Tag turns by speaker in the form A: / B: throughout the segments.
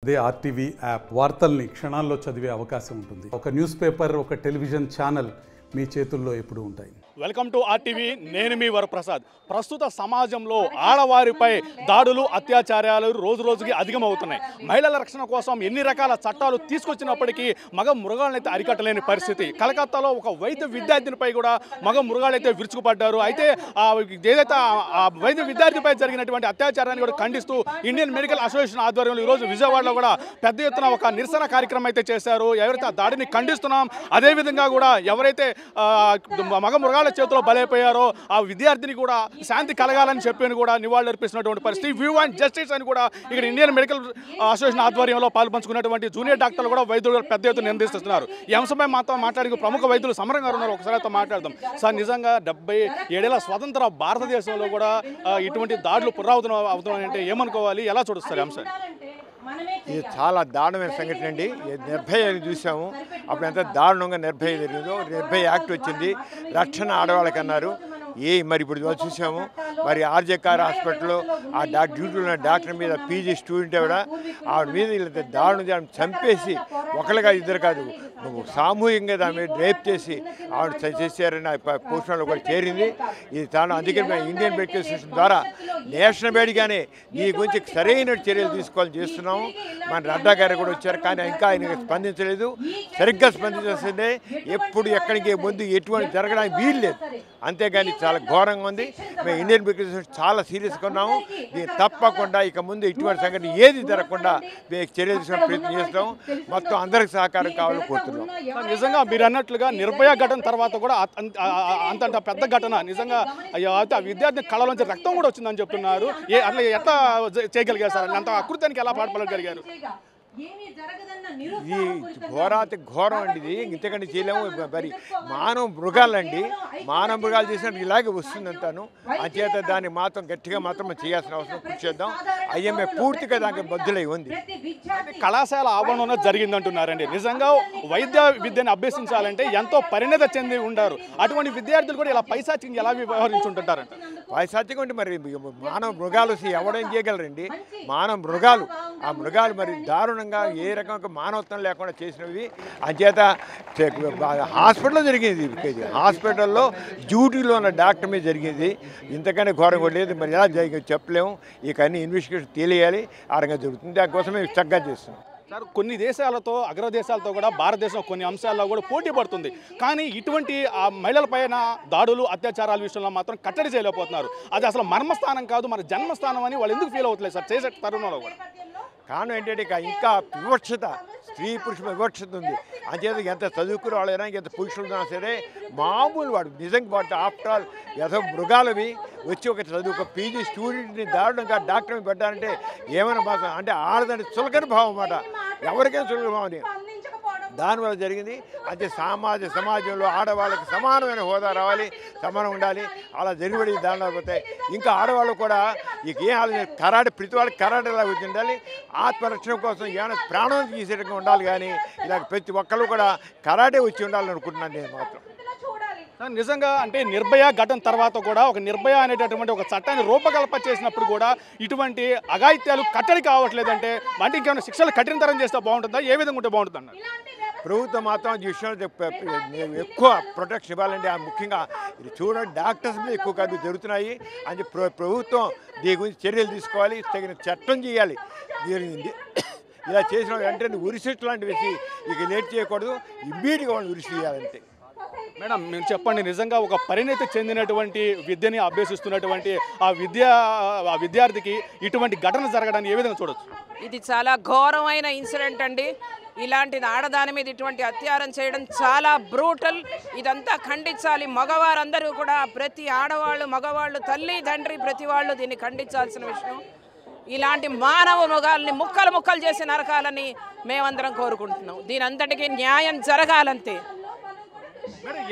A: అదే RTV app వార్తల్ని క్షణాల్లో చదివే అవకాశం ఉంటుంది. ఒక న్యూస్ పేపర్, ఒక టెలివిజన్ ఛానల్ మీ చేతుల్లో ఎప్పుడూ ఉంటాయి.
B: Welcome to RTV. నేను మీ వరప్రసాద్. ప్రస్తుత సమాజంలో ఆడవారిపై దాడులు, అత్యాచారాలు రోజు రోజుకి అధికమవుతున్నాయి. మహిళల రక్షణ కోసం ఎన్ని రకాల చట్టాలు తీసుకొచ్చినప్పటికీ మగ మృగాలైతే అరికట్టలేని పరిస్థితి. కలకత్తాలో ఒక వైద్య విద్యార్థినిపై కూడా మగ మృగాలైతే విరుచుకుపడ్డారు. అయితే ఏదైతే ఆ వైద్య విద్యార్థిపై జరిగినటువంటి అత్యాచారాన్ని కూడా ఖండిస్తూ ఇండియన్ మెడికల్ అసోసియేషన్ ఆధ్వర్యంలో ఈరోజు విజయవాడలో కూడా పెద్ద ఎత్తున ఒక నిరసన కార్యక్రమం అయితే చేశారు. ఎవరైతే ఆ దాడిని ఖండిస్తున్నాం, అదేవిధంగా కూడా ఎవరైతే మగ మృగాల చేతిలో బలైపోయారో ఆ విద్యార్థిని కూడా శాంతి కలగాలని చెప్పి కూడా నివాళులు అర్పిస్తున్నటువంటి పరిస్థితి. వ్యూ అండ్ జస్టిస్ అని కూడా ఇక్కడ ఇండియన్ మెడికల్ అసోసియేషన్ ఆధ్వర్యంలో పాల్పంచుకున్నటువంటి జూనియర్ డాక్టర్లు కూడా వైద్యులు పెద్ద ఎత్తున నిందిస్తున్నారు. ఈ అంశంపై మాట్లాడి ప్రముఖ వైద్యులు సమరం గారు ఉన్నారు. ఒకసారి మాట్లాడదాం సార్. నిజంగా 77 ఏళ్ల స్వతంత్ర భారతదేశంలో కూడా ఇటువంటి దాడులు పునరావృతమవుతున్నాయంటే ఏమనుకోవాలి, ఎలా చూడొస్తారు అంశాన్ని?
C: ఇది చాలా దారుణమైన సంఘటన అండి. నిర్భయని చూసాము, అప్పుడు ఎంత దారుణంగా నిర్భయ జరిగిందో. నిర్భయ యాక్ట్ వచ్చింది, రక్షణ ఆడవాళ్ళకి అన్నారు. మరి ఇప్పుడు చూసాము, మరి ఆర్జేకార్ హాస్పిటల్లో ఆ డ్యూటీలో ఉన్న డాక్టర్ మీద పీజీ స్టూడెంట్ ఆవిడ మీద వీళ్ళ దారుణం చంపేసి ఒకరిగా ఇద్దరు కాదు సామూహికంగా దాని మీద రేప్ చేసి ఆవిడ చేశారని పోస్టులో కూడా చేరింది. ఇది చాలా అందుకే ఇండియన్ మెడికల్ అసోసియేషన్ ద్వారా నేషనల్ బేడిగానే ఈ గురించి సరైన చర్యలు తీసుకోవాలని చేస్తున్నాము. మన నడ్డా గారు కూడా వచ్చారు, కానీ ఇంకా ఆయన స్పందించలేదు. సరిగ్గా స్పందించాల్సిందే. ఎప్పుడు ఎక్కడికి ముందు ఎటువంటి జరగడానికి వీలు లేదు. అంతేగాని చాలా ఘోరంగా ఉంది. మేము ఇండియన్ మెడికల్ అసోసియేషన్ చాలా సీరియస్గా ఉన్నాము. దీన్ని తప్పకుండా ఇక ముందు ఇటువంటి సంఘటన ఏది జరగకుండా చర్యలు తీసుకునే ప్రయత్నం చేస్తాము. మొత్తం అందరికి సహకారం కావాలని కోరుతున్నాం.
B: నిజంగా మీరు అన్నట్లుగా నిర్భయ ఘటన తర్వాత కూడా అంత పెద్ద ఘటన నిజంగా ఆ విద్యార్థి కళ్ళలోంచి రక్తం కూడా వచ్చిందని చెప్తున్నారు. అట్లా ఎట్లా చేయగలిగారు సార్? అంత అకృతానికి ఎలా పాల్పడగలిగారు?
C: ఇది ఘోరాతి ఘోరం అండి. ఇది ఇంతకంటే చేయలేము. మరి మానవ మృగాలండి, మానవ మృగాలు చేసినట్టు ఇలాగే వస్తుందంటాను. అంచేత దాన్ని మాత్రం గట్టిగా మాత్రం చేయాల్సిన అవసరం కృషి చేద్దాం. ఐఎంఏ పూర్తిగా దానికి బద్దులై ఉంది.
B: కళాశాల ఆవరణలో జరిగిందంటున్నారండి. నిజంగా వైద్య విద్యను అభ్యసించాలంటే ఎంతో పరిణత చెంది ఉండారు. అటువంటి విద్యార్థులు కూడా ఇలా పైశాచికంగా ఎలా వ్యవహరించుంటుంటారంట?
C: పైశాచికం అంటే మరి మానవ మృగాలు ఎవడేం చేయగలరండి? మానవ మృగాలు, ఆ మృగాలు మరి దారుణంగా ఏ రకంగా మానవత్వం లేకుండా చేసినవి. అంచేత హాస్పిటల్లో జరిగింది. హాస్పిటల్లో డ్యూటీలో ఉన్న డాక్టర్ మీద జరిగింది. ఇంతకన్నా ఘోరం కూడా లేదు. మరి ఎలా జరిగింది చెప్పలేము. ఇక అన్ని ఇన్వెస్టిగేషన్ తెలియాలి. ఆ రకంగా జరుగుతుంది. దానికోసమే చక్కగా చేస్తున్నాం
B: సార్. కొన్ని దేశాలతో, అగ్రదేశాలతో కూడా భారతదేశం కొన్ని అంశాల్లో కూడా పోటీ పడుతుంది. కానీ ఇటువంటి ఆ మహిళలపైన దాడులు, అత్యాచారాల విషయంలో మాత్రం కట్టడి చేయలేకపోతున్నారు. అది అసలు మర్మస్థానం కాదు, మన జన్మస్థానం అని వాళ్ళు ఎందుకు ఫీల్ అవుతలేదు సార్ చేసే తరుణంలో కూడా?
C: కారణం ఏంటంటే ఇంకా వివక్షత, స్త్రీ పురుష వివక్షత ఉంది. అంచేత ఎంత చదువుకున్న వాళ్ళైనా, ఎంత పురుషులు ఉన్నా సరే మామూలు వాడు నిజంగా వాడు ఆఫ్టర్ ఆల్ ఏదో మృగాలవి వచ్చి ఒక చదువు పీజీ స్టూడెంట్ని దారుణంగా డాక్టర్ని పెట్టాలంటే ఏమైనా బాధ అంటే ఆడదంటే చులకన భావం అన్నమాట. ఎవరికైనా చులకన భావం అని దానివల్ల జరిగింది. అంటే సమాజంలో ఆడవాళ్ళకి సమానమైన హోదా రావాలి, సమానం ఉండాలి. అలా జరిగిపడి దానిలో పోతాయి. ఇంకా ఆడవాళ్ళు కూడా ఇక ఏం ఆలోచన కరాటే, ప్రతి వాళ్ళకి కరాటేలా వచ్చి ఉండాలి. ఆత్మరక్షణ కోసం ఏమైనా ప్రాణం తీసేటట్టుగా ఉండాలి. కానీ ఇలా ప్రతి ఒక్కళ్ళు కూడా కరాటే వచ్చి ఉండాలని అనుకుంటున్నాను నేను మాత్రం.
B: నిజంగా అంటే నిర్భయ ఘటన తర్వాత కూడా ఒక నిర్భయ అనేటటువంటి ఒక చట్టాన్ని రూపకల్పన చేసినప్పుడు కూడా ఇటువంటి అఘాయిత్యాలు కట్టడి కావట్లేదంటే అంటే ఇంకేమైనా శిక్షలు కఠినతరం చేస్తే బాగుంటుందా? ఏ విధంగా ఉంటే బాగుంటుంది అన్నారు?
C: ప్రభుత్వం మాత్రం ఈ విషయంలో ఎక్కువ ప్రొటెక్షన్ ఇవ్వాలండి. ముఖ్యంగా ఇది చూడండి, డాక్టర్స్ మీద ఎక్కువ ఖర్చు జరుగుతున్నాయి అని ప్రభుత్వం దీని గురించి చర్యలు తీసుకోవాలి, తగిన చట్టం చేయాలి. ఇలా చేసిన వెంటనే ఉరిశిక్ష లాంటివి వేసి ఇక లేట్ చేయకూడదు, ఇమ్మీడియట్గా వాళ్ళు ఉరి చేయాలంటే.
B: మేడం మీరు చెప్పండి, నిజంగా ఒక పరిణతి చెందినటువంటి విద్యని అభ్యసిస్తున్నటువంటి ఆ విద్యార్థికి ఇటువంటి ఘటన జరగడాన్ని ఏ విధంగా చూడొచ్చు?
D: ఇది చాలా ఘోరమైన ఇన్సిడెంట్ అండి. ఇలాంటిది ఆడదాని మీద ఇటువంటి అత్యాచారం చేయడం చాలా బ్రూటల్. ఇదంతా ఖండించాలి. మగవారందరూ కూడా, ప్రతి ఆడవాళ్ళు, మగవాళ్ళు, తల్లి తండ్రి ప్రతి వాళ్ళు దీన్ని ఖండించాల్సిన విషయం. ఇలాంటి మానవ మృగాల్ని ముక్కలు ముక్కలు చేసి నరకాలని మేమందరం కోరుకుంటున్నాం. దీని అంతటికీ న్యాయం జరగాలంతే.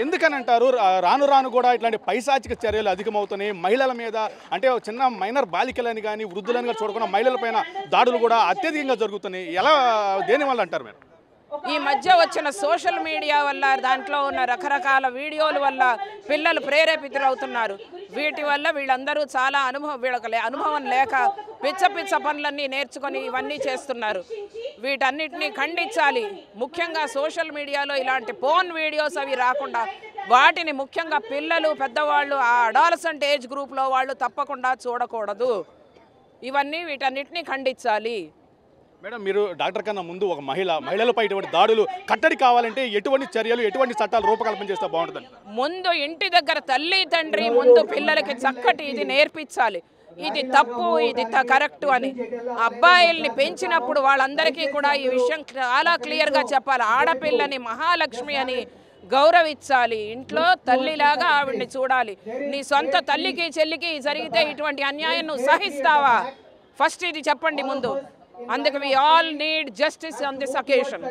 B: ఎందుకని అంటారు? రాను రాను కూడా ఇట్లాంటి పైశాచిక చర్యలు అధికమవుతున్నాయి. మహిళల మీద అంటే చిన్న మైనర్ బాలికలని కానీ వృద్ధులని కానీ చూడకుండా మహిళల పైన దాడులు కూడా అత్యధికంగా జరుగుతున్నాయి. ఎలా, దేనివల్ల అంటారు మేడం?
D: ఈ మధ్య వచ్చిన సోషల్ మీడియా వల్ల, దాంట్లో ఉన్న రకరకాల వీడియోల వల్ల పిల్లలు ప్రేరేపితులవుతున్నారు. వీటి వల్ల వీళ్ళందరూ చాలా వీళ్ళకి అనుభవం లేక పిచ్చ పనులన్నీ నేర్చుకొని ఇవన్నీ చేస్తున్నారు. వీటన్నిటిని ఖండించాలి. ముఖ్యంగా సోషల్ మీడియాలో ఇలాంటి పోర్న్ వీడియోస్ అవి రాకుండా వాటిని ముఖ్యంగా పిల్లలు, పెద్దవాళ్ళు, ఆ అడాలసెంట్ ఏజ్ గ్రూప్లో వాళ్ళు తప్పకుండా చూడకూడదు. వీటన్నిటిని ఖండించాలి.
B: మేడం, మీరు డాక్టర్ కన్నా ముందు ఒక మహిళలపై ఇటువంటి దాడులు కట్టడి కావాలంటే ఎటువంటి చర్యలు, ఎటువంటి చట్టాలు రూపకల్పన చేస్తే బాగుంటుంది?
D: ముందు ఇంటి దగ్గర తల్లి తండ్రి ముందు పిల్లలకి చక్కటి ఇది నేర్పించాలి. ఇది తప్పు, ఇది కరెక్ట్ అని. అబ్బాయిల్ని పెంచినప్పుడు వాళ్ళందరికీ కూడా ఈ విషయం చాలా క్లియర్గా చెప్పాలి. ఆడపిల్లని మహాలక్ష్మి అని గౌరవించాలి. ఇంట్లో తల్లిలాగా ఆవిడ్ని చూడాలి. నీ సొంత తల్లికి చెల్లికి జరిగితే ఇటువంటి అన్యాయం నువ్వు సహిస్తావా? ఫస్ట్ ఇది చెప్పండి ముందు. అందుకే we all need justice on this occasion.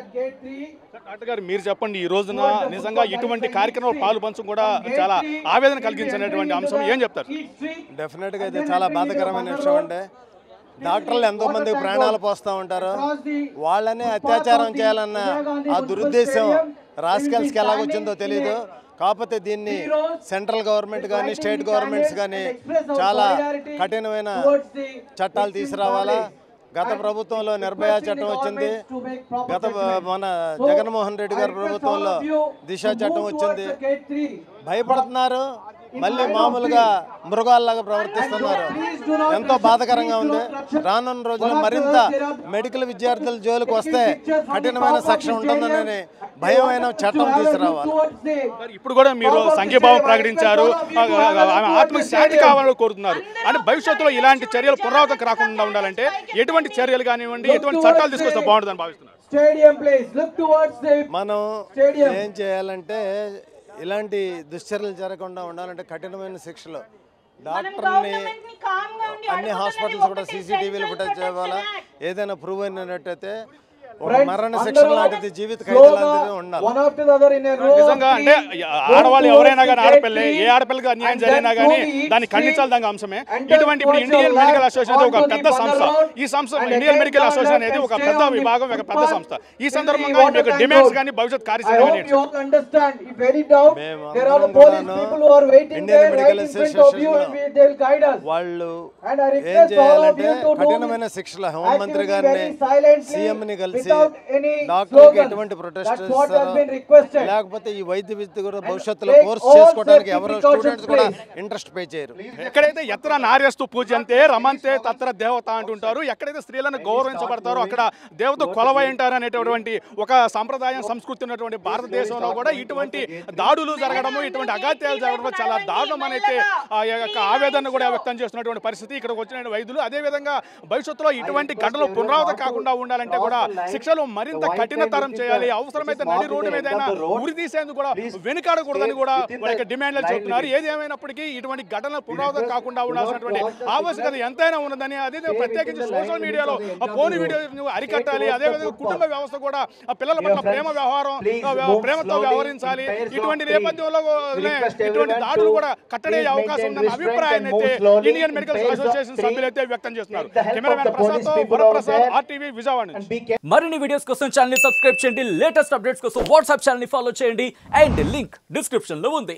B: Doctor గారు, మీరు చెప్పండి, ఈ రోజున నిజంగా ఇటువంటి కార్యక్రమాలు పాలు పంచడం కూడా చాలా ఆవేదన కలిగించినటువంటి అంశం, ఏం చెప్తారు?
E: డెఫినెట్గా ఇది చాలా బాధాకరమైన విషయం అండి. డాక్టర్లు ఎంతోమంది ప్రాణాలు పోస్తూ ఉంటారు. వాళ్ళనే అత్యాచారం చేయాలన్న ఆ దురుద్దేశం రాస్కల్స్కి ఎలాగొచ్చిందో తెలియదు. కాకపోతే దీన్ని సెంట్రల్ గవర్నమెంట్ కానీ స్టేట్ గవర్నమెంట్స్ కానీ చాలా కఠినమైన చట్టాలు తీసుకురావాలా. గత ప్రభుత్వంలో నిర్భయ చట్టం వచ్చింది, మన జగన్మోహన్ రెడ్డి గారి ప్రభుత్వంలో దిశ చట్టం వచ్చింది. భయపడుతున్నారు, మళ్ళీ మామూలుగా మృగాల్లాగా ప్రవర్తిస్తున్నారు. ఎంతో బాధాకరంగా ఉంది. రానున్న రోజుల్లో మరింత మెడికల్ విద్యార్థుల జోలికి వస్తే కఠినమైన శిక్ష ఉంటుందనే భయమైన చట్టం తీసుకురావాలి.
B: ఇప్పుడు కూడా మీరు సంఘీభావం ప్రకటించారు, ఆత్మకి శాంతి కావాలని కోరుతున్నారు. అంటే భవిష్యత్తులో ఇలాంటి చర్యలు పునరావృతం రాకుండా ఉండాలంటే ఎటువంటి చర్యలు కానివ్వండి, ఎటువంటి చట్టాలు తీసుకొస్తే బాగుంటుందని భావిస్తున్నారు?
E: మనం ఏం చేయాలంటే ఇలాంటి దుశ్చర్యలు జరగకుండా ఉండాలంటే కఠినమైన శిక్షలు. డాక్టర్ని అన్ని హాస్పిటల్స్ కూడా సీసీటీవీలు ఫుటేజ్ చేయాలా. ఏదైనా ప్రూవ్ అయినట్టయితే ఒక మరణ శిక్ష లాంటిది జీవిత ఖైదీలాంటిది ఉండాలి.
B: నిజంగా అంటే ఆడవాళ్ళు ఎవరైనా కానీ, ఆడపిల్ల ఏ ఆడపిల్లకి అన్యాయం జరిగినా కానీ దాన్ని ఖండించాలి. దాని అంశమే ఇటువంటి. ఇప్పుడు ఇండియన్ మెడికల్ అసోసియేషన్ ఒక పెద్ద సంస్థ. ఈ సంస్థ ఇండియన్ మెడికల్ అసోసియేషన్ అనేది ఒక పెద్ద విభాగం, ఒక పెద్ద సంస్థ. ఈ సందర్భంగా మీ యొక్క డిమాండ్స్ కానీ భవిష్యత్ కార్యాచరణ
E: ఇండియన్ మెడికల్ అసోసియేషన్ వాళ్ళు ఏం చేయాలంటే కఠినమైన శిక్షలు హోంమంత్రి గారిని, సీఎంని కలిసి డాక్టర్కి ఎటువంటి ప్రొటెస్ట్ లేకపోతే ఈ వైద్య విద్య కూడా భవిష్యత్తులో కోర్స్ చేసుకోవడానికి ఎవరు స్టూడెంట్స్ కూడా ఇంట్రెస్ట్ పే చేయరు.
B: ఎక్కడైతే ఎత్ర నార్యస్తు పూజ్యంతే రమంతే తత్ర దేవత అంటుంటారు. ఎక్కడైతే స్త్రీలను గౌరవించబడతారో అక్కడ దేవత కొలవై ఉంటారు అనేటువంటి ఒక సంప్రదాయం, సంస్కృతి ఉన్నటువంటి భారతదేశంలో కూడా ఇటువంటి దాడులు జరగడము, ఇటువంటి అగాత్యాలు జరగడం చాలా దారుణం అనేది ఆవేదన కూడా వ్యక్తం చేస్తున్నటువంటి పరిస్థితి ఇక్కడికి వచ్చిన వైద్యులు. అదేవిధంగా భవిష్యత్తులో ఇటువంటి ఘటనలు పునరావృతం కాకుండా ఉండాలంటే కూడా శిక్షలు మరింత కఠినతరం చేయాలి. అవసరమైతే నడి రోడ్డు మీదైనా ఉరి తీసేందుకు కూడా వెనుకాడకూడదని కూడా వాళ్ళ డిమాండ్లు చెప్తున్నారు. ఏది ఏమైనప్పటికీ ఇటువంటి ఘటనలు పునరావృతం కాకుండా ఉండాల్సినటువంటి ఆవశ్యకత ఎంతైనా ఉన్నదని, అదే ప్రత్యేకించి సోషల్ మీడియాలో పోని వీడియో అరికట్టాలి. అదేవిధంగా కుటుంబ వ్యవస్థ కూడా పిల్లల పట్ల ప్రేమతో వ్యవహరించాలి. ఇటువంటి నేపథ్యంలో ఇటువంటి దాడులు కూడా కట్టడే అవకాశం ఉందన్న అభిప్రాయాన్ని అయితే ఇండియన్ మెడికల్ అసోసియేషన్ సభ్యులు అయితే వ్యక్తం చేస్తున్నారు. కెమెరామెన్ ప్రసాద్తో వరప్రసాద్, RTV విజయవాడ నుంచి.
F: మరిన్ని వీడియోస్ కోసం ఛానల్ ని సబ్స్క్రైబ్ చేయండి. లేటెస్ట్ అప్డేట్స్ కోసం వాట్సాప్ ఛానల్ ని ఫాలో చేయండి. అండ్ లింక్ డిస్క్రిప్షన్ లో ఉంది.